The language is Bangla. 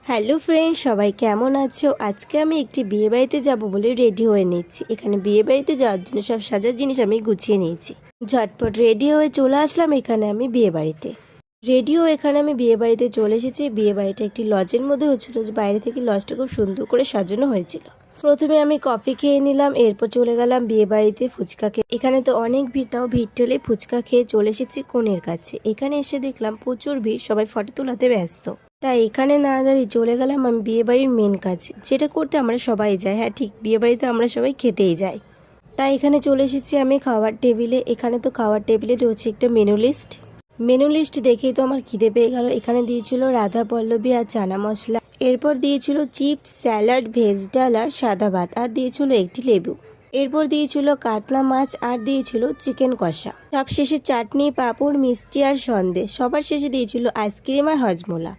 হ্যালো ফ্রেন্ড, সবাই কেমন আছো? আজকে আমি একটি বিয়ে বাড়িতে যাবো বলে রেডি হয়ে নিচ্ছি। এখানে বিয়ে বাড়িতে যাওয়ার জন্য সব সাজার জিনিস আমি গুছিয়ে নিয়েছি। ঝটপট রেডি হয়ে চলে আসলাম এখানে আমি বিয়ে বাড়িতে। এখানে আমি বিয়ে বাড়িতে চলে এসেছি। বিয়ে বাড়িটা একটি লজের মধ্যে হচ্ছিল, যে বাইরে থেকে লজটা খুব সুন্দর করে সাজানো হয়েছিল। প্রথমে আমি কফি খেয়ে নিলাম, এরপর চলে গেলাম বিয়ে বাড়িতে ফুচকা খেয়ে। এখানে তো অনেক ভিড়, তাও ভিড় ঠেলে ফুচকা খেয়ে চলে এসেছি কনের কাছে। এখানে এসে দেখলাম প্রচুর ভিড়, সবাই ফটো তোলাতে ব্যস্ত। তাই এখানে না দাঁড়িয়ে চলে গেলাম আমি বিয়ে বাড়ির মেন কাজে, যেটা করতে আমরা সবাই যাই। হ্যাঁ ঠিক, বিয়ে বাড়িতে আমরা সবাই খেতেই যাই। তাই এখানে চলে এসেছি আমি খাওয়ার টেবিলে। এখানে তো খাওয়ার টেবিলে রয়েছে একটা মেনু লিস্ট দেখেই তো আমার খিদে পেয়ে গেল। এখানে দিয়েছিল রাধা পল্লবী আর চানা মশলা, এরপর দিয়েছিল চিপস, স্যালাড, ভেজ ডাল আর সাদা ভাত, আর দিয়েছিল একটি লেবু। এরপর দিয়েছিল কাতলা মাছ, আর দিয়েছিল চিকেন কষা। সব শেষে চাটনি, পাঁপড়, মিষ্টি আর সন্দেশ। সবার শেষে দিয়েছিল আইসক্রিম আর হজমোলা।